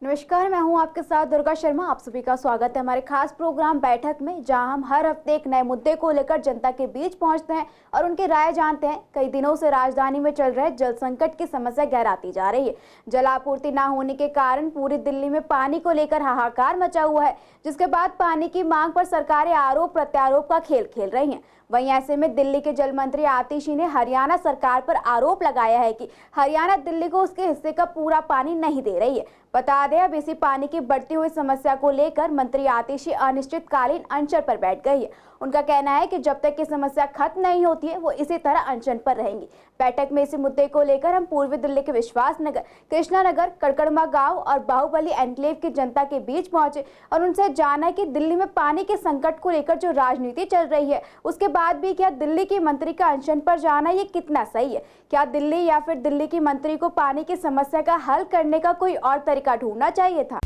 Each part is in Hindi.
नमस्कार, मैं हूं आपके साथ दुर्गा शर्मा। आप सभी का स्वागत है हमारे खास प्रोग्राम बैठक में, जहां हम हर हफ्ते एक नए मुद्दे को लेकर जनता के बीच पहुंचते हैं और उनकी राय जानते हैं। कई दिनों से राजधानी में चल रहे जल संकट की समस्या गहराती जा रही है। जल आपूर्ति न होने के कारण पूरी दिल्ली में पानी को लेकर हाहाकार मचा हुआ है, जिसके बाद पानी की मांग पर सरकारें आरोप प्रत्यारोप का खेल खेल रही हैं। वहीं ऐसे में दिल्ली के जल मंत्री आतिशी ने हरियाणा सरकार पर आरोप लगाया है कि हरियाणा दिल्ली को उसके हिस्से का पूरा पानी नहीं दे रही है। बता दें, अब इसी पानी की बढ़ती हुई समस्या को लेकर मंत्री आतिशी अनिश्चितकालीन अनशन पर बैठ गई है। उनका कहना है कि जब तक की समस्या खत्म नहीं होती है, वो इसी तरह अनशन पर रहेंगी। बैठक में इसी मुद्दे को लेकर हम पूर्वी दिल्ली के विश्वास नगर, कृष्णा नगर, कड़कड़मा गांव और बाहुबली एनक्लेव की जनता के बीच पहुंचे और उनसे जाना कि दिल्ली में पानी के संकट को लेकर जो राजनीति चल रही है, उसके बाद भी क्या दिल्ली की मंत्री का अनशन पर जाना ये कितना सही है। क्या दिल्ली या फिर दिल्ली की मंत्री को पानी की समस्या का हल करने का कोई और तरीका ढूंढना चाहिए था।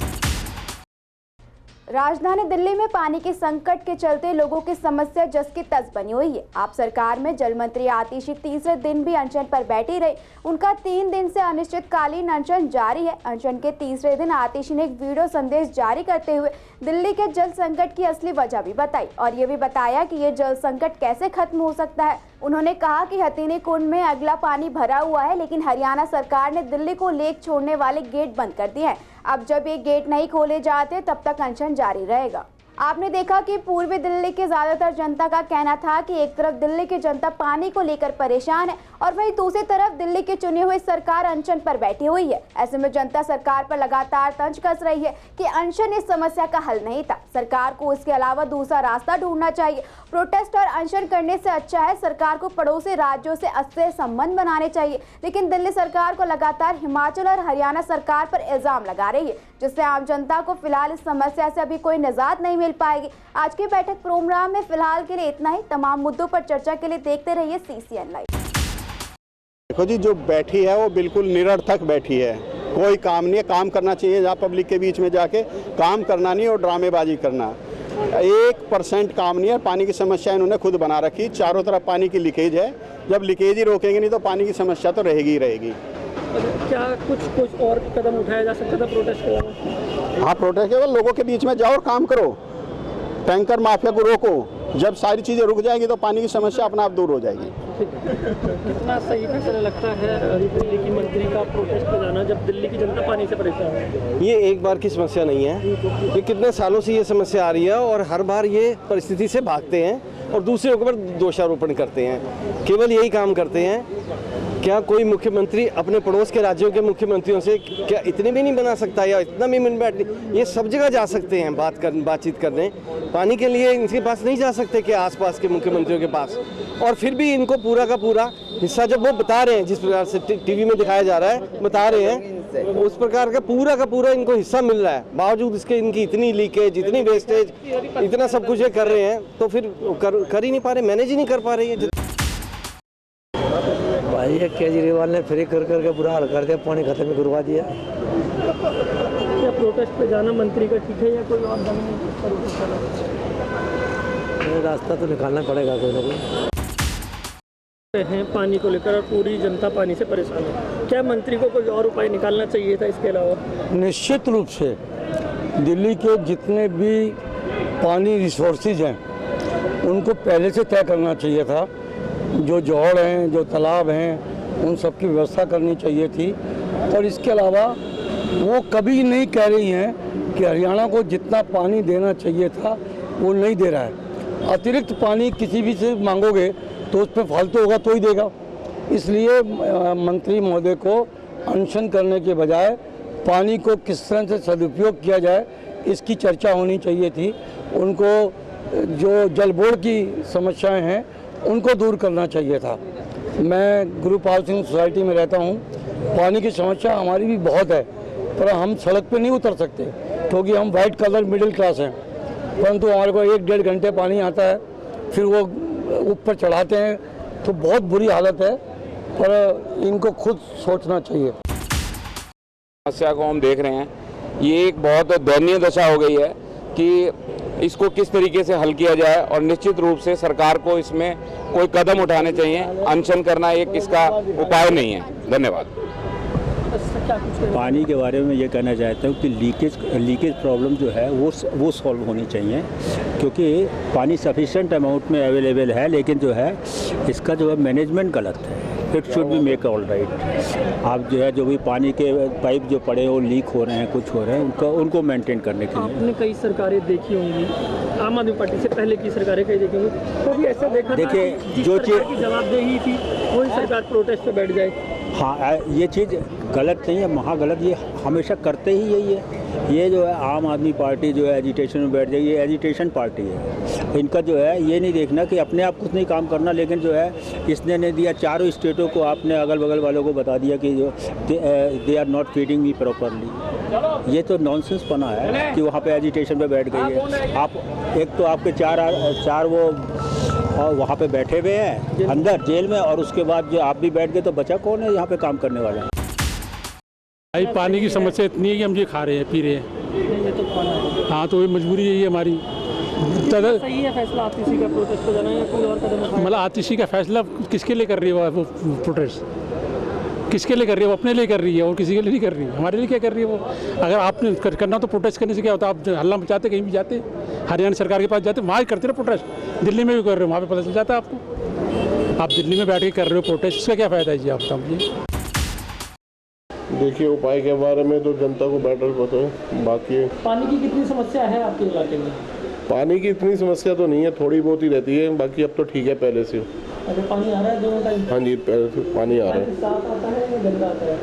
राजधानी दिल्ली में पानी के संकट के चलते लोगों की समस्या जस की तस बनी हुई है। आप सरकार में जल मंत्री आतिशी तीसरे दिन भी अनशन पर बैठी रही। उनका 3 दिन से अनिश्चितकालीन अनशन जारी है। अनशन के तीसरे दिन आतिशी ने एक वीडियो संदेश जारी करते हुए दिल्ली के जल संकट की असली वजह भी बताई और ये भी बताया कि ये जल संकट कैसे खत्म हो सकता है। उन्होंने कहा कि हथीनी कुंड में अगला पानी भरा हुआ है, लेकिन हरियाणा सरकार ने दिल्ली को लेक छोड़ने वाले गेट बंद कर दिए हैं। अब जब ये गेट नहीं खोले जाते, तब तक अनशन जारी रहेगा। आपने देखा कि पूर्वी दिल्ली के ज्यादातर जनता का कहना था कि एक तरफ दिल्ली की जनता पानी को लेकर परेशान है और वहीं दूसरी तरफ दिल्ली की चुनी हुई सरकार अनशन पर बैठी हुई है। ऐसे में जनता सरकार पर लगातार तंज कस रही है कि अनशन इस समस्या का हल नहीं था। सरकार को इसके अलावा दूसरा रास्ता ढूंढना चाहिए। प्रोटेस्ट और अनशन करने से अच्छा है सरकार को पड़ोसी राज्यों से अच्छे संबंध बनाने चाहिए। लेकिन दिल्ली सरकार को लगातार हिमाचल और हरियाणा सरकार पर इल्जाम लगा रही है, जिससे आम जनता को फिलहाल इस समस्या से अभी कोई निजात नहीं मिल पाएगी। आज की बैठक प्रोग्राम में फिलहाल के लिए इतना ही। तमाम मुद्दों पर चर्चा के लिए देखते रहिए CCN लाइव। देखो जी, जो बैठी है वो बिल्कुल निरर्थक बैठी है। कोई काम नहीं है। काम करना चाहिए जहाँ पब्लिक के बीच में जाके काम करना नहीं और ड्रामेबाजी करना। 1% काम नहीं है। पानी की समस्या इन्होंने खुद बना रखी। चारों तरफ पानी की लीकेज है। जब लीकेज ही रोकेंगे नहीं तो पानी की समस्या तो रहेगी ही रहेगी। क्या कुछ और कदम उठाया जा सकता था प्रोटेस्ट के अलावा? हाँ, प्रोटेस्ट के बाद लोगों के बीच में जाओ और काम करो। टैंकर माफिया को रोको। जब सारी चीज़ें रुक जाएगी तो पानी की समस्या अपना आप दूर हो जाएगी। कितना सही फैसला लगता है दिल्ली की मंत्री का प्रोटेस्ट पे जाना, जब दिल्ली की जनता पानी से परेशान है? ये एक बार की समस्या नहीं है। ये कितने सालों से ये समस्या आ रही है और हर बार ये परिस्थिति से भागते हैं और दूसरे के ऊपर दोषारोपण करते हैं। केवल यही काम करते हैं। क्या कोई मुख्यमंत्री अपने पड़ोस के राज्यों के मुख्यमंत्रियों से क्या इतने भी नहीं बना सकता या इतना भी मिल बैठ? ये सब जगह जा सकते हैं बातचीत करने। पानी के लिए इनके पास नहीं जा सकते कि आसपास के मुख्यमंत्रियों के पास। और फिर भी इनको पूरा का पूरा हिस्सा जब वो बता रहे हैं, जिस प्रकार से टीवी में दिखाया जा रहा है, बता रहे हैं, उस प्रकार का पूरा इनको हिस्सा मिल रहा है। बावजूद इसके इनकी इतनी लीकेज, इतनी वेस्टेज, इतना सब कुछ ये कर रहे हैं, तो फिर कर ही नहीं पा रहे, मैनेज ही नहीं कर पा रहे हैं। भाई ये केजरीवाल ने फ्री कर करके बुरा हाल कर दिया, पानी खत्म करवा दिया। क्या प्रोटेस्ट पे जाना मंत्री का ठीक है या कोई और रास्ता तो निकालना पड़ेगा कोई ना कोई। हैं पानी को लेकर और पूरी जनता पानी से परेशान है, क्या मंत्री को कोई और उपाय निकालना चाहिए था इसके अलावा? निश्चित रूप से दिल्ली के जितने भी पानी रिसोर्सेज हैं उनको पहले से तय करना चाहिए था। जो जोड़ हैं, जो तालाब हैं, उन सब की व्यवस्था करनी चाहिए थी। और इसके अलावा वो कभी नहीं कह रही हैं कि हरियाणा को जितना पानी देना चाहिए था वो नहीं दे रहा है। अतिरिक्त पानी किसी भी से मांगोगे तो उस पर फालतू होगा तो ही देगा। इसलिए मंत्री महोदय को अनशन करने के बजाय पानी को किस तरह से सदुपयोग किया जाए इसकी चर्चा होनी चाहिए थी। उनको जो जल बोर्ड की समस्याएं हैं उनको दूर करना चाहिए था। मैं गुरुपाल सिंह सोसाइटी में रहता हूं। पानी की समस्या हमारी भी बहुत है, पर हम सड़क पे नहीं उतर सकते क्योंकि हम वाइट कलर मिडिल क्लास हैं। परंतु हमारे को 1-1.5 घंटे पानी आता है, फिर वो ऊपर चढ़ाते हैं तो बहुत बुरी हालत है। पर इनको खुद सोचना चाहिए। समस्या को हम देख रहे हैं, ये एक बहुत दयनीय दशा हो गई है कि इसको किस तरीके से हल किया जाए और निश्चित रूप से सरकार को इसमें कोई कदम उठाने चाहिए। अनशन करना एक इसका उपाय नहीं है। धन्यवाद। क्या कुछ कहना पानी के बारे में ये कहना चाहता हूँ कि लीकेज प्रॉब्लम जो है वो सॉल्व होनी चाहिए, क्योंकि पानी सफिशिएंट अमाउंट में अवेलेबल है, लेकिन जो है इसका जो है मैनेजमेंट गलत है। It should be make all right. आप जो है जो भी पानी के पाइप जो पड़े हो लीक हो रहे हैं, कुछ हो रहे हैं, उनको मेंटेन करने के लिए। आपने कई सरकारें देखी होंगी, आम आदमी पार्टी से पहले की सरकारें कई देखी होंगी, तो भी ऐसा देखा देखिए, था कि जिस जो सरकार चीज़ की जवाबदेही थी वही सरकार प्रोटेस्ट पे बैठ जाए। हाँ, ये चीज़ गलत नहीं है, महागलत, ये हमेशा करते ही यही है। ये जो है आम आदमी पार्टी जो है एजिटेशन में बैठ जाएगी, ये एजिटेशन पार्टी है। इनका जो है ये नहीं देखना कि अपने आप कुछ नहीं काम करना, लेकिन जो है इसने नहीं दिया, चारों स्टेटों को आपने अगल बगल वालों को बता दिया कि जो they are not feeding me properly. ये तो नॉनसेंस पना है कि वहाँ पे एजिटेशन पे बैठ गई है। आप एक तो आपके चार वो और वहाँ पे बैठे हुए हैं अंदर जेल में, और उसके बाद जो आप भी बैठ गए तो बचा कौन है यहाँ पे काम करने वाला? भाई पानी की समस्या इतनी है कि हम ये खा रहे हैं, पी रहे हैं। ये तो खाना है। हाँ, तो ये मजबूरी यही है हमारी। सही है फैसला आतिशी का प्रोटेस्ट पे जाना या कोई और कदम उठाना? मतलब आतिशी का फैसला किसके लिए कर रही है वो प्रोटेस्ट? किसके लिए कर रही है? वो अपने लिए कर रही है और किसी के लिए नहीं कर रही है। हमारे लिए क्या कर रही है वो? अगर आपने करना तो प्रोटेस्ट करने से क्या होता? आप हल्ला मचाते, कहीं भी जाते, हरियाणा सरकार के पास जाते, वहाँ ही करते रहे प्रोटेस्ट। दिल्ली में भी कर रहे हो, वहाँ पे पता चल जाता है आपको। आप दिल्ली में बैठ के कर रहे हो प्रोटेस्ट, उसका क्या फ़ायदा है जी? आप बताइए। देखिए, उपाय के बारे में तो जनता को बेटर पता है। बाकी पानी की कितनी समस्या है आपके इलाके में? पानी की इतनी समस्या तो नहीं है, थोड़ी बहुत ही रहती है। बाकी अब तो ठीक है पहले से। अच्छा, पानी आ रहा है दोनों टाइम? हाँ जी, पहले से पानी आ रहा है। साफ आता है या गंदा आता है?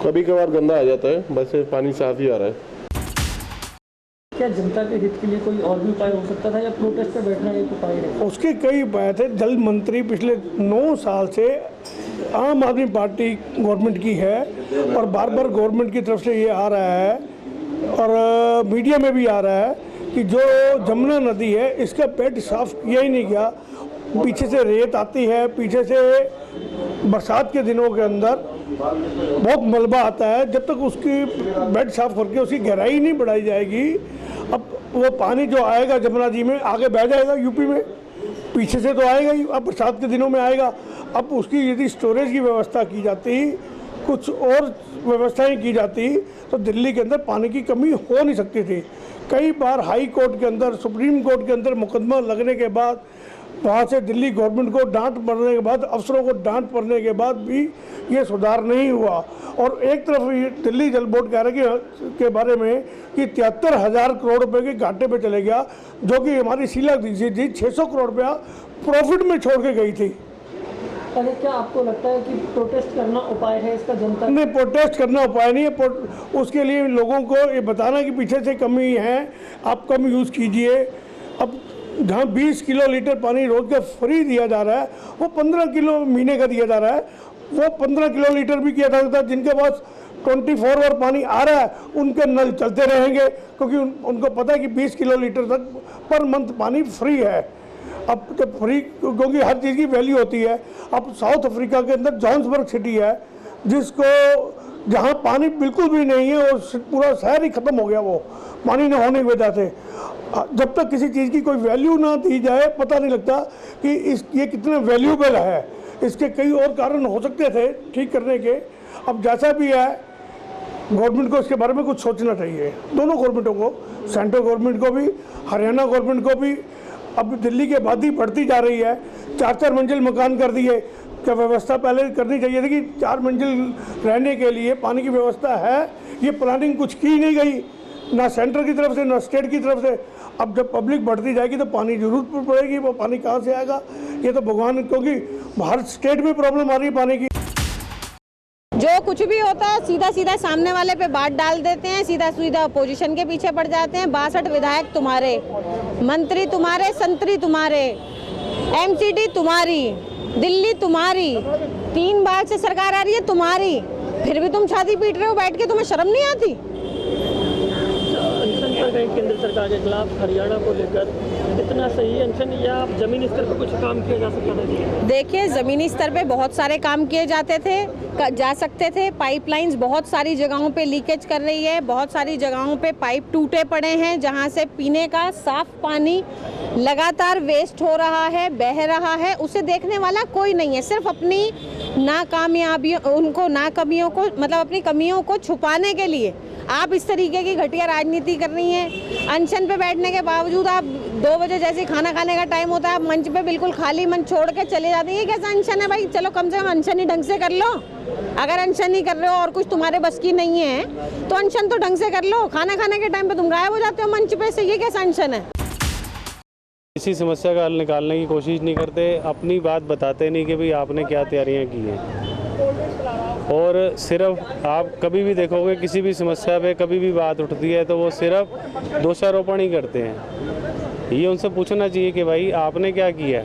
कभी कभार गंदा आ जाता है, वैसे पानी साफ ही आ रहा है। क्या जनता के हित के लिए कोई और भी उपाय हो सकता था या प्रोटेस्ट पे बैठना एक उपाय है? उसके कई उपाय थे। जल मंत्री पिछले 9 साल से आम आदमी पार्टी गवर्नमेंट की है और बार बार गवर्नमेंट की तरफ से ये आ रहा है और मीडिया में भी आ रहा है कि जो जमुना नदी है इसका पेट साफ किया ही नहीं गया। पीछे से रेत आती है, पीछे से बरसात के दिनों के अंदर बहुत मलबा आता है। जब तक उसकी बेड साफ करके उसकी गहराई नहीं बढ़ाई जाएगी, अब वो पानी जो आएगा जमुना जी में आगे बह जाएगा यूपी में, पीछे से तो आएगा ही, अब बरसात के दिनों में आएगा। अब उसकी यदि स्टोरेज की व्यवस्था की जाती, कुछ और व्यवस्थाएं की जाती, तो दिल्ली के अंदर पानी की कमी हो नहीं सकती थी। कई बार हाई कोर्ट के अंदर, सुप्रीम कोर्ट के अंदर मुकदमा लगने के बाद, वहाँ से दिल्ली गवर्नमेंट को डांट पड़ने के बाद, अफसरों को डांट पड़ने के बाद भी ये सुधार नहीं हुआ। और एक तरफ दिल्ली जल बोर्ड कह रहे के बारे में कि 73,000 करोड़ रुपए के घाटे पे चले गया, जो कि हमारी शीला दीक्षित जी 600 करोड़ रुपया प्रॉफिट में छोड़ के गई थी। अरे क्या आपको लगता है कि प्रोटेस्ट करना उपाय है इसका? जनता नहीं, प्रोटेस्ट करना उपाय नहीं है। उसके लिए लोगों को ये बताना कि पीछे से कमी है, आप कम यूज़ कीजिए। अब जहाँ 20 किलो लीटर पानी रोज का फ्री दिया जा रहा है, वो 15 किलो महीने का दिया जा रहा है। वो 15 किलो लीटर भी किया जा सकता है। जिनके पास 24 आवर पानी आ रहा है उनके नल चलते रहेंगे, क्योंकि उनको पता है कि 20 किलो लीटर तक पर मंथ पानी फ्री है। अब जब फ्री, क्योंकि हर चीज़ की वैल्यू होती है। अब साउथ अफ्रीका के अंदर जोहान्सबर्ग सिटी है, जिसको जहाँ पानी बिल्कुल भी नहीं है और पूरा शहर ही ख़त्म हो गया वो पानी न होने की वजह से। जब तक किसी चीज़ की कोई वैल्यू ना दी जाए, पता नहीं लगता कि ये कितना वैल्यूबल है। इसके कई और कारण हो सकते थे ठीक करने के। अब जैसा भी है, गवर्नमेंट को इसके बारे में कुछ सोचना चाहिए, दोनों गवर्नमेंटों को, सेंट्रल गवर्नमेंट को भी, हरियाणा गवर्नमेंट को भी। अब दिल्ली की आबादी बढ़ती जा रही है, 4-4 मंजिल मकान कर दिए। क्या व्यवस्था पहले करनी चाहिए थी कि 4 मंजिल रहने के लिए पानी की व्यवस्था है? ये प्लानिंग कुछ की नहीं गई, ना सेंटर की तरफ से ना स्टेट की तरफ से। अब जब पब्लिक बढ़ती जाएगी तो पानी जरूरत पड़ेगी, वो पानी कहाँ से आएगा? ये तो भगवान, क्योंकि हर स्टेट में प्रॉब्लम आ रही है पानी की। जो कुछ भी होता है सीधा सीधा सामने वाले पे बात डाल देते हैं, सीधा सीधा अपोजिशन के पीछे पड़ जाते हैं। 62 विधायक तुम्हारे, मंत्री तुम्हारे, संतरी तुम्हारे, एमसीडी तुम्हारी, दिल्ली तुम्हारी, 3 बार से सरकार आ रही है तुम्हारी, फिर भी तुम छाती पीट रहे हो बैठ के, तुम्हें शर्म नहीं आती? अनशन पर गए केंद्र सरकार के खिलाफ हरियाणा को लेकर, इतना सही अनशन या जमीनी स्तर पर कुछ काम किया जा सकता था? देखिए, ज़मीनी स्तर पे बहुत सारे काम किए जा सकते थे। पाइपलाइंस बहुत सारी जगहों पे लीकेज कर रही है, बहुत सारी जगहों पे पाइप टूटे पड़े हैं, जहां से पीने का साफ पानी लगातार वेस्ट हो रहा है, बह रहा है। उसे देखने वाला कोई नहीं है। सिर्फ अपनी नाकामयाबियों उनको नाकामियों को मतलब अपनी कमियों को छुपाने के लिए आप इस तरीके की घटिया राजनीति कर रही हैं। अनशन पे बैठने के बावजूद आप 2 बजे जैसे खाना खाने का टाइम होता है आप मंच पे बिल्कुल खाली मन छोड़ के चले जाते हैं। ये कैसा अनशन है भाई? चलो कम से कम अनशन ही ढंग से कर लो। अगर अनशन नहीं कर रहे हो और कुछ तुम्हारे बस की नहीं है तो अनशन तो ढंग से कर लो। खाना खाने के टाइम पे तुम गायब हो जाते हो मंच पे से, ये कैसा अनशन है? किसी समस्या का हल निकालने की कोशिश नहीं करते, अपनी बात बताते नहीं कि भाई आपने क्या तैयारियां की हैं। और सिर्फ आप कभी भी देखोगे किसी भी समस्या पे कभी भी बात उठती है तो वो सिर्फ दोषारोपण ही करते हैं। ये उनसे पूछना चाहिए कि भाई आपने क्या किया,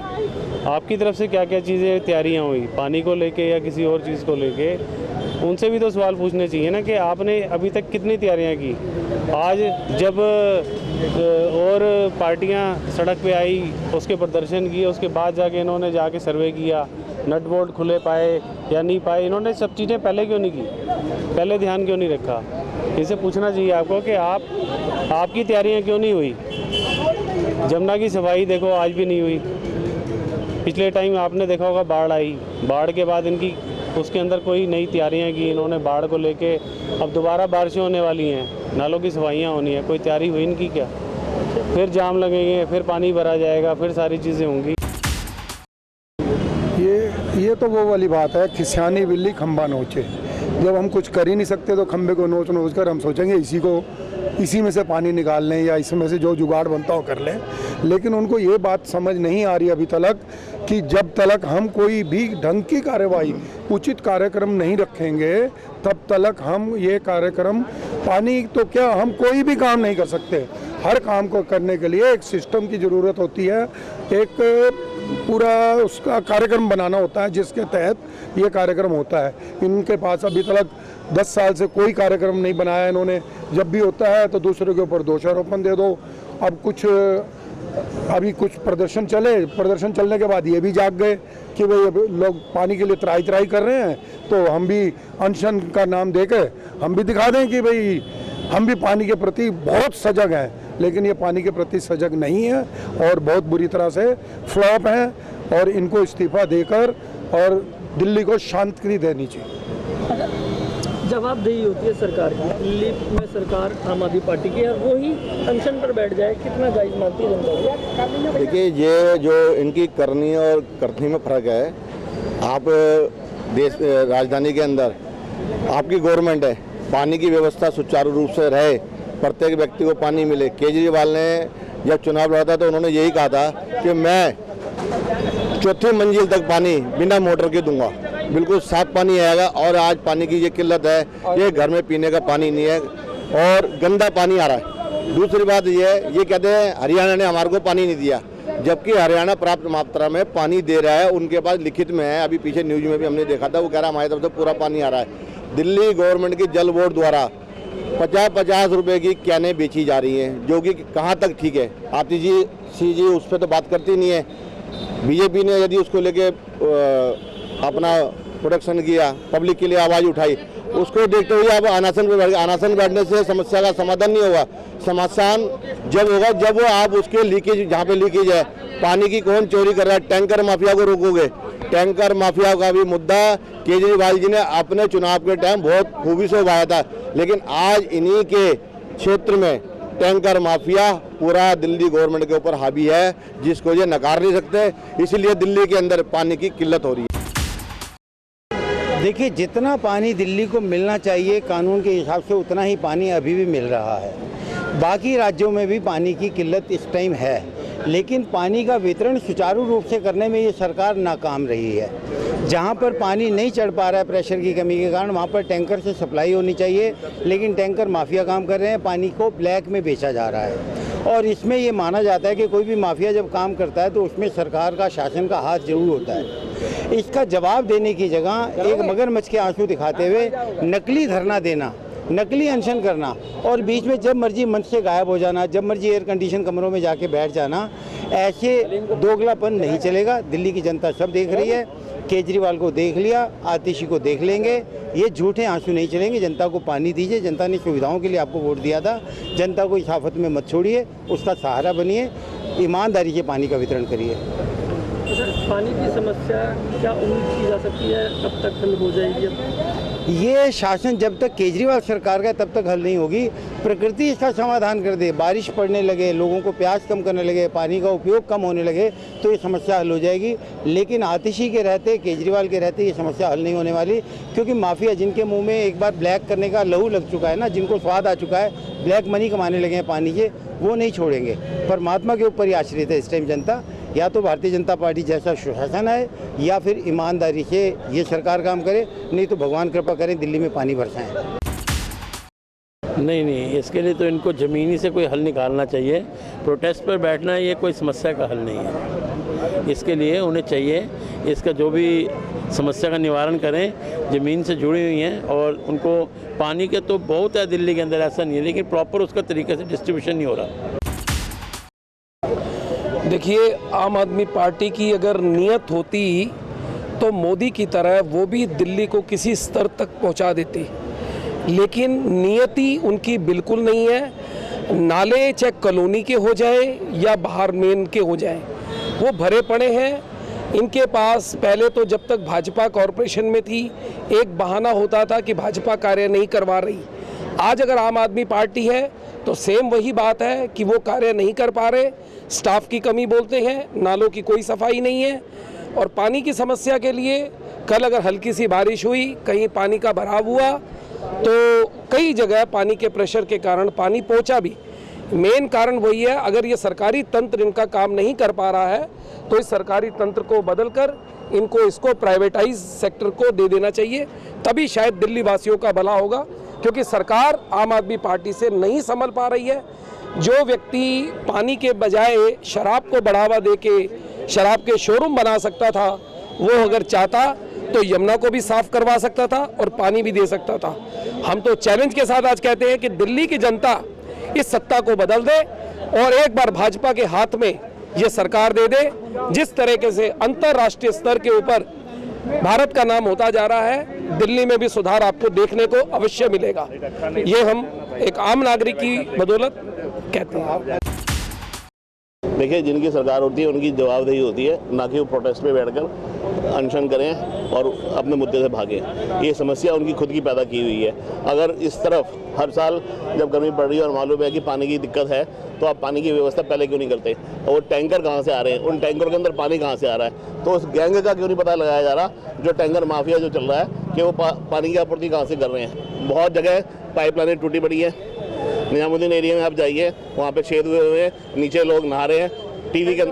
आपकी तरफ से क्या क्या चीज़ें तैयारियां हुई और को लेके या किसी और चीज़ को लेके, उनसे भी तो सवाल पूछने चाहिए ना कि आपने अभी तक कितनी तैयारियां की। आज जब और पार्टियां सड़क पे आई, उसके प्रदर्शन किए, उसके बाद जाके इन्होंने जाके सर्वे किया, नट बोल्ट खुले पाए या नहीं पाए, इन्होंने सब चीज़ें पहले क्यों नहीं की, पहले ध्यान क्यों नहीं रखा? इसे पूछना चाहिए आपको कि आपकी तैयारियां क्यों नहीं हुई। जमुना की सफाई देखो आज भी नहीं हुई। पिछले टाइम आपने देखा होगा बाढ़ आई, बाढ़ के बाद इनकी उसके अंदर कोई नई तैयारियां की इन्होंने बाढ़ को लेके। अब दोबारा बारिशें होने वाली हैं, नालों की सफाइयाँ होनी है, कोई तैयारी हुई इनकी क्या? फिर जाम लगेंगे, फिर पानी भरा जाएगा, फिर सारी चीज़ें होंगी। ये तो वो वाली बात है, खिसियानी बिल्ली खंबा नोचे। जब हम कुछ कर ही नहीं सकते तो खंबे को नोच नोच कर हम सोचेंगे इसी में से पानी निकाल लें या इसमें से जो जुगाड़ बनता हो कर लें। लेकिन उनको ये बात समझ नहीं आ रही अभी तक कि जब तक हम कोई भी ढंग की कार्यवाही उचित कार्यक्रम नहीं रखेंगे तब तक हम ये कार्यक्रम पानी तो क्या हम कोई भी काम नहीं कर सकते। हर काम को करने के लिए एक सिस्टम की ज़रूरत होती है, एक पूरा उसका कार्यक्रम बनाना होता है जिसके तहत ये कार्यक्रम होता है। इनके पास अभी तक 10 साल से कोई कार्यक्रम नहीं बनाया इन्होंने। जब भी होता है तो दूसरे के ऊपर दोषारोपण दे दो। अब अभी कुछ प्रदर्शन चलने के बाद ये भी जाग गए कि भाई लोग पानी के लिए त्राही कर रहे हैं तो हम भी अनशन का नाम देके हम भी दिखा दें कि भाई हम भी पानी के प्रति बहुत सजग हैं। लेकिन ये पानी के प्रति सजग नहीं है और बहुत बुरी तरह से फ्लॉप हैं और इनको इस्तीफा देकर और दिल्ली को शांति देनी चाहिए। जवाबदेही होती है सरकार की। दिल्ली में सरकार आम आदमी पार्टी की है, वो ही अनशन पर बैठ जाए, कितना जायज मानती है जनता? देखिए, ये जो इनकी करनी और करनी में फ़र्क है। आप देश राजधानी के अंदर आपकी गवर्नमेंट है, पानी की व्यवस्था सुचारू रूप से रहे, प्रत्येक व्यक्ति को पानी मिले। केजरीवाल ने जब चुनाव लड़ा था तो उन्होंने यही कहा था कि मैं 4थी मंजिल तक पानी बिना मोटर के दूंगा, बिल्कुल साफ पानी आएगा। और आज पानी की ये किल्लत है, ये घर में पीने का पानी नहीं है और गंदा पानी आ रहा है। दूसरी बात ये कहते हैं हरियाणा ने हमारे को पानी नहीं दिया, जबकि हरियाणा पर्याप्त मात्रा में पानी दे रहा है। उनके पास लिखित में है, अभी पीछे न्यूज में भी हमने देखा था, वो कह रहा हमारी तरफ से पूरा पानी आ रहा है। दिल्ली गवर्नमेंट की जल बोर्ड द्वारा 50-50 रुपए की कैनें बेची जा रही हैं, जो कि कहाँ तक ठीक है? आती जी उस पर तो बात करती नहीं है। बीजेपी ने यदि उसको लेके अपना प्रोडक्शन किया, पब्लिक के लिए आवाज़ उठाई, उसको देखते हुए अब अनासन पे बैठ गए। अनासन बैठने से समस्या का समाधान नहीं होगा। समाधान जब होगा जब वो आप उसके लीकेज, जहाँ पे लीकेज है, पानी की कौन चोरी कर रहा है, टैंकर माफिया को रोकोगे। टैंकर माफिया का भी मुद्दा केजरीवाल जी ने अपने चुनाव के टाइम बहुत खूबी से उठाया था, लेकिन आज इन्हीं के क्षेत्र में टैंकर माफिया पूरा दिल्ली गवर्नमेंट के ऊपर हावी है, जिसको ये नकार नहीं सकते। इसीलिए दिल्ली के अंदर पानी की किल्लत हो रही है। देखिए, जितना पानी दिल्ली को मिलना चाहिए कानून के हिसाब से उतना ही पानी अभी भी मिल रहा है। बाकी राज्यों में भी पानी की किल्लत इस टाइम है, लेकिन पानी का वितरण सुचारू रूप से करने में ये सरकार नाकाम रही है। जहाँ पर पानी नहीं चढ़ पा रहा है प्रेशर की कमी के कारण, वहाँ पर टैंकर से सप्लाई होनी चाहिए, लेकिन टैंकर माफिया काम कर रहे हैं, पानी को ब्लैक में बेचा जा रहा है। और इसमें ये माना जाता है कि कोई भी माफिया जब काम करता है तो उसमें सरकार का, शासन का हाथ जरूर होता है। इसका जवाब देने की जगह एक मगरमच्छ के आंसू दिखाते हुए नकली धरना देना, नकली अनशन करना और बीच में जब मर्जी मंच से गायब हो जाना, जब मर्जी एयर कंडीशन कमरों में जाके बैठ जाना, ऐसे दोगलापन नहीं चलेगा। दिल्ली की जनता सब देख रही है, केजरीवाल को देख लिया, आतिशी को देख लेंगे। ये झूठे आंसू नहीं चलेंगे। जनता को पानी दीजिए, जनता ने सुविधाओं के लिए आपको वोट दिया था। जनता को इस आफत में मत छोड़िए, उसका सहारा बनिए, ईमानदारी से पानी का वितरण करिए। पानी की समस्या क्या उम्मीद की जा सकती है कब तक हल हो जाएगी? ये शासन जब तक केजरीवाल सरकार का तब तक हल नहीं होगी। प्रकृति इसका समाधान कर दे, बारिश पड़ने लगे, लोगों को प्यास कम करने लगे, पानी का उपयोग कम होने लगे तो ये समस्या हल हो जाएगी। लेकिन आतिशी के रहते, केजरीवाल के रहते ये समस्या हल नहीं होने वाली, क्योंकि माफिया जिनके मुंह में एक बार ब्लैक करने का लहू लग चुका है ना, जिनको स्वाद आ चुका है, ब्लैक मनी कमाने लगे हैं पानी के, वो नहीं छोड़ेंगे। परमात्मा के ऊपर ही आश्रित है इस टाइम जनता। या तो भारतीय जनता पार्टी जैसा शासन है या फिर ईमानदारी से ये सरकार काम करे, नहीं तो भगवान कृपा करें दिल्ली में पानी बरसाएं। नहीं, इसके लिए तो इनको ज़मीनी से कोई हल निकालना चाहिए। प्रोटेस्ट पर बैठना ये कोई समस्या का हल नहीं है। इसके लिए उन्हें चाहिए इसका जो भी समस्या का निवारण करें, ज़मीन से जुड़ी हुई हैं और उनको पानी के तो बहुत है दिल्ली के अंदर, ऐसा नहीं है, लेकिन प्रॉपर उसका तरीके से डिस्ट्रीब्यूशन नहीं हो रहा। देखिए, आम आदमी पार्टी की अगर नीयत होती तो मोदी की तरह वो भी दिल्ली को किसी स्तर तक पहुंचा देती, लेकिन नीयति उनकी बिल्कुल नहीं है। नाले चाहे कॉलोनी के हो जाए या बाहर मेन के हो जाए, वो भरे पड़े हैं। इनके पास पहले तो जब तक भाजपा कॉरपोरेशन में थी एक बहाना होता था कि भाजपा कार्य नहीं करवा रही। आज अगर आम आदमी पार्टी है तो सेम वही बात है कि वो कार्य नहीं कर पा रहे, स्टाफ की कमी बोलते हैं, नालों की कोई सफाई नहीं है। और पानी की समस्या के लिए कल अगर हल्की सी बारिश हुई, कहीं पानी का भराव हुआ तो कई जगह पानी के प्रेशर के कारण पानी पहुंचा भी। मेन कारण वही है, अगर ये सरकारी तंत्र इनका काम नहीं कर पा रहा है तो इस सरकारी तंत्र को बदलकर इसको प्राइवेटाइज सेक्टर को दे देना चाहिए, तभी शायद दिल्ली वासियों का भला होगा। क्योंकि सरकार आम आदमी पार्टी से नहीं संभल पा रही है। जो व्यक्ति पानी के बजाय शराब को बढ़ावा देके शराब के शोरूम बना सकता था, वो अगर चाहता तो यमुना को भी साफ करवा सकता था और पानी भी दे सकता था। हम तो चैलेंज के साथ आज कहते हैं कि दिल्ली की जनता इस सत्ता को बदल दे और एक बार भाजपा के हाथ में ये सरकार दे दे। जिस तरीके से अंतर्राष्ट्रीय स्तर के ऊपर भारत का नाम होता जा रहा है, दिल्ली में भी सुधार आपको देखने को अवश्य मिलेगा। ये हम एक आम नागरिक की बदौलत कहते हैं। देखिए, जिनकी सरकार होती है उनकी जवाबदेही होती है, ना कि वो प्रोटेस्ट पे बैठकर अनशन करें और अपने मुद्दे से भागें। ये समस्या उनकी खुद की पैदा की हुई है। अगर इस तरफ हर साल जब गर्मी पड़ रही है और मालूम है कि पानी की दिक्कत है, तो आप पानी की व्यवस्था पहले क्यों नहीं करते? और वो टैंकर कहाँ से आ रहे हैं, उन टैंकर के अंदर पानी कहाँ से आ रहा है? तो उस गैंग का क्यों नहीं पता लगाया जा रहा, जो टैंकर माफिया जो चल रहा है, कि वो पानी की आपूर्ति कहाँ से कर रहे हैं? बहुत जगह पाइपलाइनें टूटी पड़ी है। निजामुद्दीन एरिया में आप जाइए, वहाँ पे छेद हुए हैं, नीचे लोग नहा रहे हैं, टीवी के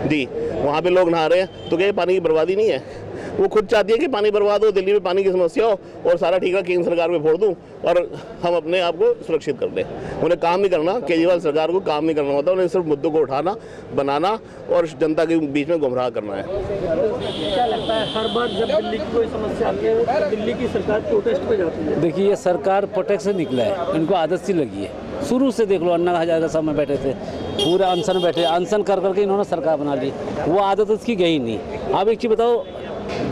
जी वहाँ पे लोग नहा रहे हैं। तो क्या ये पानी की बर्बादी नहीं है? वो खुद चाहती है कि पानी बर्बाद हो, दिल्ली में पानी की समस्या हो और सारा ठीका केंद्र सरकार में फोड़ दूं और हम अपने आप को सुरक्षित कर दें। उन्हें काम नहीं करना, केजरीवाल सरकार को काम नहीं करना होता, उन्हें सिर्फ मुद्दों को उठाना, बनाना और जनता के बीच में गुमराह करना है। क्या लगता है हर बार जब दिल्ली की कोई समस्या आती है तो दिल्ली की सरकार प्रोटेस्ट पे जाती है? देखिए, ये सरकार प्रोटेस्ट से निकला है, इनको आदत सी लगी है। शुरू से देख लो, अन्ना हजारे सब में बैठे थे, पूरा अनशन बैठे, अनशन कर करके इन्होंने सरकार बना ली। वो आदत उसकी गई नहीं। अब एक चीज़ बताओ,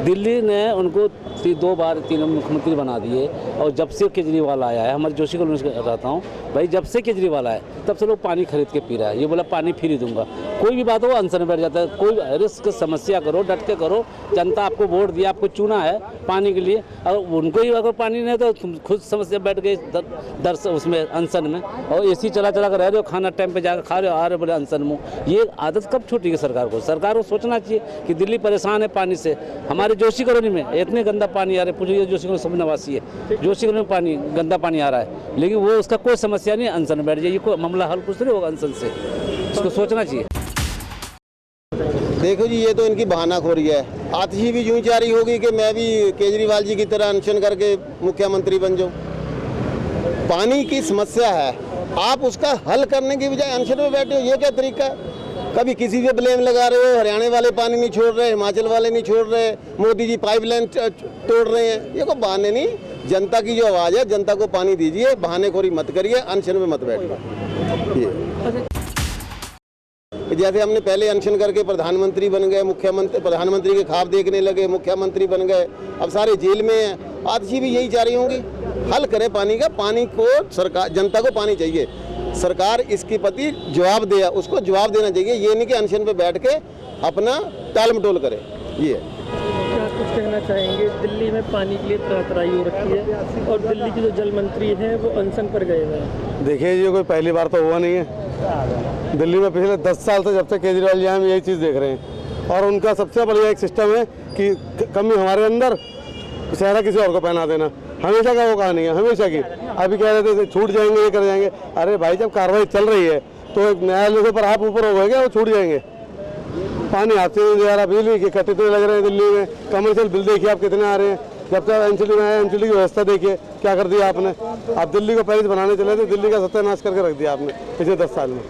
दिल्ली ने उनको 2 बार 3 मुख्यमंत्री बना दिए और जब से केजरीवाल आया है, हमारे जोशी कॉलोनी से रहता हूँ भाई, जब से केजरीवाल आया तब से लोग पानी खरीद के पी रहा है। ये बोला पानी फ्री दूंगा, कोई भी बात हो अनशन में बैठ जाता है। कोई रिस्क समस्या करो, डट के करो, जनता आपको वोट दिया, आपको चुना है पानी के लिए, और उनको ही अगर पानी नहीं तो तुम खुद समस्या बैठ गए दर्श उसमें अनशन में, और AC चला चला कर रह रहे हो, खाना टाइम पे जाकर खा रहे हो, आ रहे बोले अनशन में। ये आदत कब छूटेगी सरकार को? सरकार को सोचना चाहिए कि दिल्ली परेशान है पानी से। हमारे जोशी कॉलोनी में इतने गंदा पानी आ रहा है, पूछिए जोशी कॉलोनी सब नवासी है, जोशी कॉलोनी में पानी गंदा पानी आ रहा है, लेकिन वो उसका कोई समस्या नहीं, अनशन में बैठ जाइए, कोई मामला हल कुछ नहीं होगा अनशन से। इसको सोचना चाहिए। देखो जी, ये तो इनकी बहानाखोरी है। आतिशी भी यूं ही जारी होगी कि मैं भी केजरीवाल जी की तरह अनशन करके मुख्यमंत्री बन जाऊं। पानी की समस्या है, आप उसका हल करने की बजाय अनशन में बैठे हो, ये क्या तरीका है? कभी किसी पे ब्लेम लगा रहे हो, हरियाणा वाले पानी नहीं छोड़ रहे, हिमाचल वाले नहीं छोड़ रहे, मोदी जी पाइपलाइन तोड़ रहे हैं। ये कोई बहाने नहीं, जनता की जो आवाज़ है, जनता को पानी दीजिए, बहानेखोरी मत करिए, अनशन में मत बैठिए। जैसे हमने पहले अनशन करके प्रधानमंत्री बन गए, मुख्यमंत्री प्रधानमंत्री के ख्वाब देखने लगे, मुख्यमंत्री बन गए, अब सारे जेल में हैं। आतिशी भी यही चाह रही होंगी, हल करें पानी का। पानी को सरकार, जनता को पानी चाहिए। सरकार इसके प्रति जवाब दे, उसको जवाब देना चाहिए। ये नहीं कि अनशन पे बैठ के अपना टाल मटोल करे। ये क्या कुछ कहना चाहेंगे? दिल्ली में पानी के लिए त्राही हो रखी है और दिल्ली के जो जल मंत्री हैं वो अनशन पर गए हुए हैं। देखिए, ये कोई पहली बार तो हुआ नहीं है। दिल्ली में पिछले 10 साल से जब से केजरीवाल जी हम यही चीज़ देख रहे हैं और उनका सबसे बढ़िया एक सिस्टम है कि कमी हमारे अंदर, चेहरा किसी और को पहना देना। हमेशा का वो कहानी है, हमेशा की। अभी कह रहे थे छूट जाएंगे, ये कर जाएंगे। अरे भाई, जब कार्रवाई चल रही है तो एक न्यायालय के ऊपर आप ऊपर हो गए क्या, वो छूट जाएंगे? पानी हाथ से नहीं दे रहा, बिजली के कट इतने लग रहे हैं दिल्ली में। कमर्शियल बिल देखिए आप कितने आ रहे हैं। जब तक एनसीडी में आया, एनसीडी की व्यवस्था देखिए क्या कर दिया आपने। आप दिल्ली को पेरिस बनाने चले थे, दिल्ली का सत्यानाश करके रख दिया आपने पिछले 10 साल में।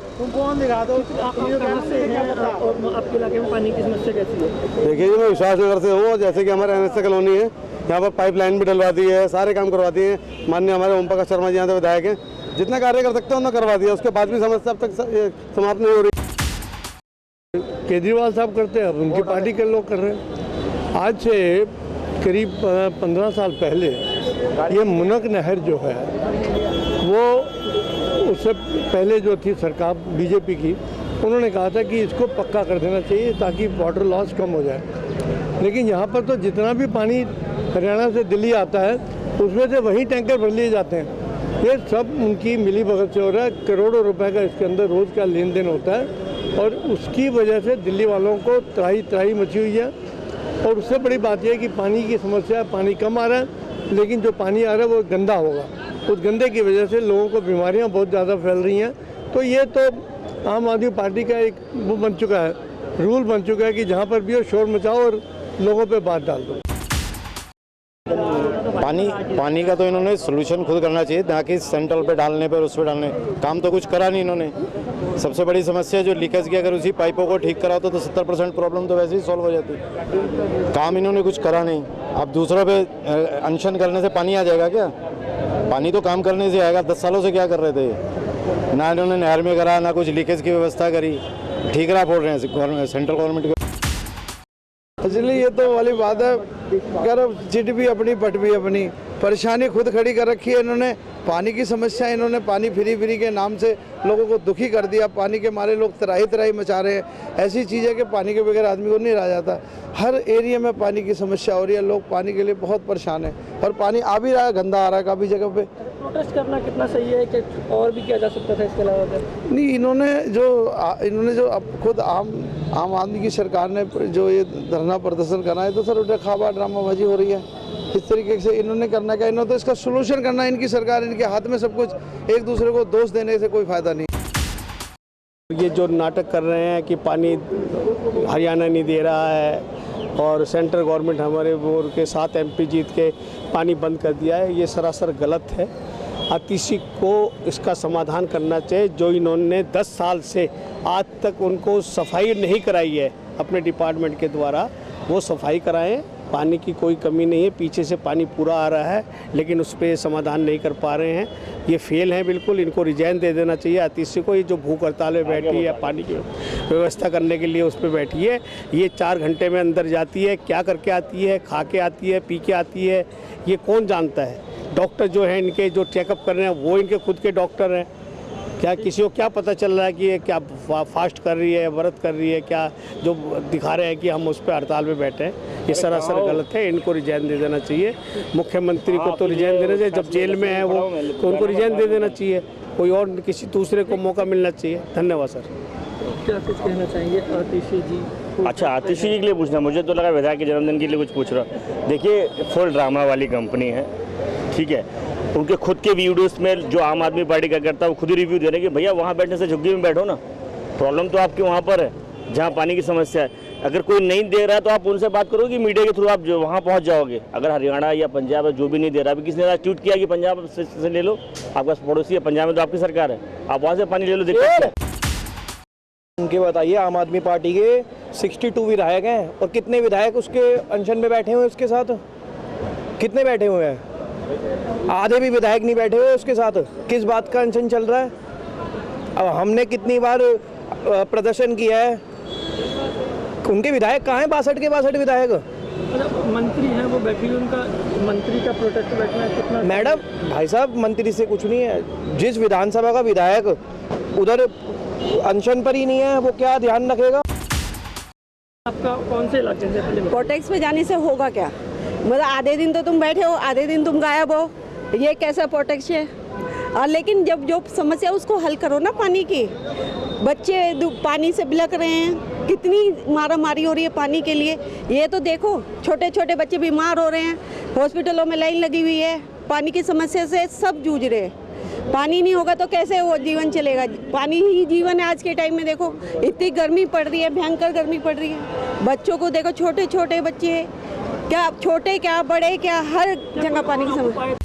आपके इलाके में पानी की समस्या कैसी है? देखिए जी, मैं विश्वासनगर से हूँ। जैसे कि हमारे NSA कॉलोनी है, यहाँ पर पाइपलाइन भी डलवा दी है, सारे काम करवा दिए हैं। माननीय हमारे ओम प्रकाश शर्मा जी यहाँ से विधायक हैं, जितना कार्य कर सकते हैं उतना करवा दिया। उसके बाद भी समस्या अब तक समाप्त नहीं हो रही। केजरीवाल साहब करते हैं, अब उनकी पार्टी के लोग कर रहे हैं। आज से करीब 15 साल पहले ये मुनक नहर जो है, वो उससे पहले जो थी सरकार बीजेपी की, उन्होंने कहा था कि इसको पक्का कर देना चाहिए ताकि वाटर लॉस कम हो जाए। लेकिन यहाँ पर तो जितना भी पानी हरियाणा से दिल्ली आता है, उसमें से वही टैंकर भर लिए जाते हैं। ये सब उनकी मिली भगत से हो रहा है। करोड़ों रुपए का इसके अंदर रोज़ का लेन देन होता है और उसकी वजह से दिल्ली वालों को त्राही मची हुई है। और उससे बड़ी बात यह है कि पानी की समस्या, पानी कम आ रहा है, लेकिन जो पानी आ रहा है वो गंदा होगा। उस गंदे की वजह से लोगों को बीमारियां बहुत ज़्यादा फैल रही हैं। तो ये तो आम आदमी पार्टी का एक वो बन चुका है, रूल बन चुका है कि जहाँ पर भी हो शोर मचाओ और लोगों पे बात डाल दो। पानी का तो इन्होंने सोल्यूशन खुद करना चाहिए, ना कि सेंट्रल पे डालने पर, उस पर डालने। काम तो कुछ करा नहीं इन्होंने। सबसे बड़ी समस्या जो लीकेज की, अगर उसी पाइपों को ठीक कराओ तो 70% प्रॉब्लम तो वैसे ही सॉल्व हो जाती। काम इन्होंने कुछ करा नहीं। अब दूसरों पे अनशन करने से पानी आ जाएगा क्या? पानी तो काम करने से आएगा। 10 सालों से क्या कर रहे थे? ना इन्होंने नहर में करा, ना कुछ लीकेज की व्यवस्था करी। ठीकरा फोड़ रहे हैं सेंट्रल गवर्नमेंट के। इसलिए ये तो वाली बात है, अगर चिट भी अपनी पट भी अपनी, परेशानी खुद खड़ी कर रखी है इन्होंने। पानी की समस्या, इन्होंने पानी फ्री के नाम से लोगों को दुखी कर दिया। पानी के मारे लोग त्राही मचा रहे हैं। ऐसी चीज़ है कि पानी के बगैर आदमी को नहीं रहा जाता। हर एरिया में पानी की समस्या हो रही है, लोग पानी के लिए बहुत परेशान हैं और पानी आ भी रहा है, गंदा आ रहा है काफ़ी जगह पे। प्रोटेस्ट करना कितना सही है कि और भी किया जा सकता था इसके अलावा? नहीं, इन्होंने जो अब खुद आम आदमी की सरकार ने जो ये धरना प्रदर्शन करना है, तो सर उल्टा खाबा ड्रामाबाजी हो रही है। इस तरीके से इन्होंने करना क्या, इन्होंने तो इसका सोल्यूशन करना है। इनकी सरकार, इनके हाथ में सब कुछ, एक दूसरे को दोष देने से कोई फायदा नहीं। ये जो नाटक कर रहे हैं कि पानी हरियाणा नहीं दे रहा है और सेंट्रल गवर्नमेंट हमारे वोट के 7 MP जीत के पानी बंद कर दिया है, ये सरासर गलत है। आतिशी को इसका समाधान करना चाहिए। जो इन्होंने 10 साल से आज तक उनको सफाई नहीं कराई है अपने डिपार्टमेंट के द्वारा, वो सफाई कराएं। पानी की कोई कमी नहीं है, पीछे से पानी पूरा आ रहा है, लेकिन उस पर समाधान नहीं कर पा रहे हैं। ये फेल हैं बिल्कुल। इनको रिजाइन दे देना चाहिए आतिशी को। ये जो भूख हड़ताल में बैठी है, पानी की व्यवस्था करने के लिए उस पर बैठी है, ये 4 घंटे में अंदर जाती है, क्या करके आती है, खा के आती है, पी के आती है, ये कौन जानता है? डॉक्टर जो हैं इनके, जो चेकअप कर रहे हैं, वो इनके खुद के डॉक्टर हैं। क्या किसी को क्या पता चल रहा है कि ये क्या फास्ट कर रही है, व्रत कर रही है? क्या जो दिखा रहे हैं कि हम उस पर हड़ताल में बैठे हैं, ये सरासर गलत है। इनको रिजाइन दे देना चाहिए। मुख्यमंत्री को तो रिजाइन देना चाहिए, जब जेल में है वो, तो उनको रिजाइन दे देना चाहिए। कोई और किसी दूसरे को मौका मिलना चाहिए। धन्यवाद सर। क्या कुछ कहना चाहेंगे आतिशी जी? अच्छा, आतिशी जी के लिए पूछना, मुझे तो लगा विधायक के जन्मदिन के लिए कुछ पूछ रहा। देखिए, फुल ड्रामा वाली कंपनी है, ठीक है। उनके खुद के वीडियोस में जो आम आदमी पार्टी का करता है वो खुद ही रिव्यू दे रहे हैं कि भैया वहाँ बैठने से झुग्गी में बैठो ना। प्रॉब्लम तो आपके वहाँ पर है जहाँ पानी की समस्या है। अगर कोई नहीं दे रहा है तो आप उनसे बात करो कि मीडिया के थ्रू आप जो वहाँ पहुँच जाओगे। अगर हरियाणा या पंजाब है जो भी नहीं दे रहा, अभी किसी ने ट्वीट किया कि पंजाब से ले लो, आपका पड़ोसी है, पंजाब में तो आपकी सरकार है, आप वहाँ से पानी ले लो, देखिए। उनके बताइए, आम आदमी पार्टी के 62 विधायक हैं और कितने विधायक उसके अनशन में बैठे हुए हैं? उसके साथ कितने बैठे हुए हैं? आधे भी विधायक नहीं बैठे हुए उसके साथ। किस बात का अनशन चल रहा है? अब हमने कितनी बार प्रदर्शन किया है, उनके विधायक कहाँ हैं? 62 के 62 विधायक। मंत्री हैं वो बैठी हुई, उनका मंत्री का प्रोटेस्ट बैठना है कितना? मैडम भाई साहब, मंत्री से कुछ नहीं है। जिस विधानसभा का विधायक उधर अनशन पर ही नहीं है, वो क्या ध्यान रखेगा? आपका कौन से इलाके से? प्रोटेस्ट में जाने से होगा क्या? मतलब आधे दिन तो तुम बैठे हो, आधे दिन तुम गायब हो, ये कैसा प्रोटेस्ट है? और लेकिन जब जो समस्या उसको हल करो ना। पानी की, बच्चे पानी से बिलख रहे हैं, कितनी मारा मारी हो रही है पानी के लिए। ये तो देखो, छोटे छोटे बच्चे बीमार हो रहे हैं, हॉस्पिटलों में लाइन लगी हुई है, पानी की समस्या से सब जूझ रहे हैं। पानी नहीं होगा तो कैसे वो जीवन चलेगा? पानी ही जीवन है आज के टाइम में। देखो इतनी गर्मी पड़ रही है, भयंकर गर्मी पड़ रही है। बच्चों को देखो, छोटे छोटे बच्चे, क्या छोटे क्या बड़े क्या, हर जगह पानी की समस्या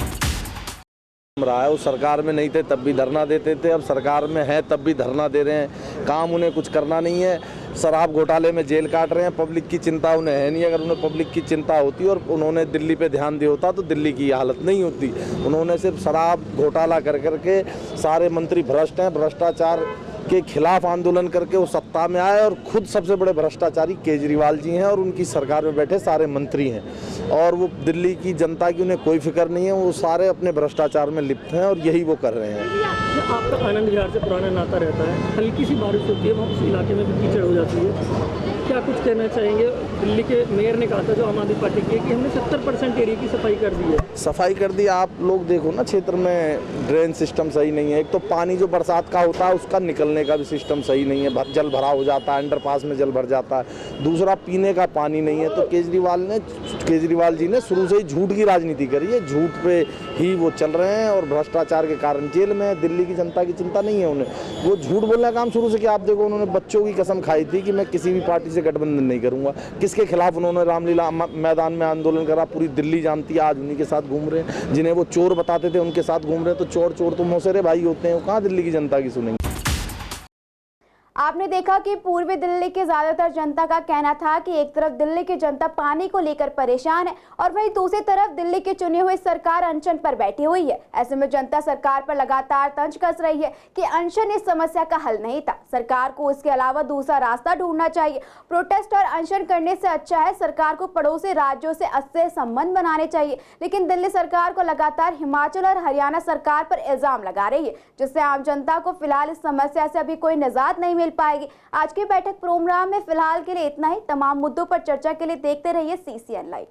रहा है। उस सरकार में नहीं थे तब भी धरना देते थे, अब सरकार में है तब भी धरना दे रहे हैं। काम उन्हें कुछ करना नहीं है, शराब घोटाले में जेल काट रहे हैं। पब्लिक की चिंता उन्हें है नहीं। अगर उन्हें पब्लिक की चिंता होती और उन्होंने दिल्ली पे ध्यान दिया होता तो दिल्ली की हालत नहीं होती। उन्होंने सिर्फ शराब घोटाला कर करके, सारे मंत्री भ्रष्ट हैं, भ्रष्टाचार के खिलाफ आंदोलन करके वो सत्ता में आए। और खुद सबसे बड़े भ्रष्टाचारी केजरीवाल जी हैं और उनकी सरकार में बैठे सारे मंत्री हैं। और वो दिल्ली की जनता की उन्हें कोई फिक्र नहीं है, वो सारे अपने भ्रष्टाचार में लिप्त हैं और यही वो कर रहे हैं। आपका आनंद विहार से पुराना नाता रहता है, हल्की सी बारिश होती है वहाँ उस इलाके में भी कीचड़ हो जाती है, क्या कुछ कहना चाहेंगे? दिल्ली के मेयर ने कहा था, जो आम आदमी पार्टी की, कि हमने 70% एरिया की सफाई कर दी है। सफाई कर दी। आप लोग देखो ना, क्षेत्र में ड्रेन सिस्टम सही नहीं है। एक तो पानी जो बरसात का होता है उसका निकलने का भी सिस्टम सही नहीं है, जल भरा हो जाता है, अंडरपास में जल भर जाता है। दूसरा, पीने का पानी नहीं है। तो केजरीवाल जी ने शुरू से ही झूठ की राजनीति करी है, झूठ पे ही वो चल रहे हैं और भ्रष्टाचार के कारण जेल में। दिल्ली की जनता की चिंता नहीं है उन्हें, वो झूठ बोलने का काम शुरू से किया। आप देखो, उन्होंने बच्चों की कसम खाई थी कि मैं किसी भी पार्टी से गठबंधन नहीं करूंगा। किसके खिलाफ उन्होंने रामलीला मैदान में आंदोलन करा, पूरी दिल्ली जानती है। आज उन्हीं के साथ घूम रहे हैं, जिन्हें वो चोर बताते थे उनके साथ घूम रहे हैं। तो चोर तो मौसेरे भाई होते हैं, वो कहाँ दिल्ली की जनता की सुनेंगे? आपने देखा कि पूर्वी दिल्ली की ज्यादातर जनता का कहना था कि एक तरफ दिल्ली की जनता पानी को लेकर परेशान है और वहीं दूसरी तरफ दिल्ली की चुनी हुई सरकार अनशन पर बैठी हुई है। ऐसे में जनता सरकार पर लगातार तंज कस रही है कि अनशन इस समस्या का हल नहीं था, सरकार को इसके अलावा दूसरा रास्ता ढूंढना चाहिए। प्रोटेस्ट और अनशन करने से अच्छा है सरकार को पड़ोसी राज्यों से अच्छे संबंध बनाने चाहिए। लेकिन दिल्ली सरकार को लगातार हिमाचल और हरियाणा सरकार पर इल्जाम लगा रही है, जिससे आम जनता को फिलहाल इस समस्या से अभी कोई निजात नहीं मिल पाएगी। आज की बैठक प्रोग्राम में फिलहाल के लिए इतना ही। तमाम मुद्दों पर चर्चा के लिए देखते रहिए CCN लाइव।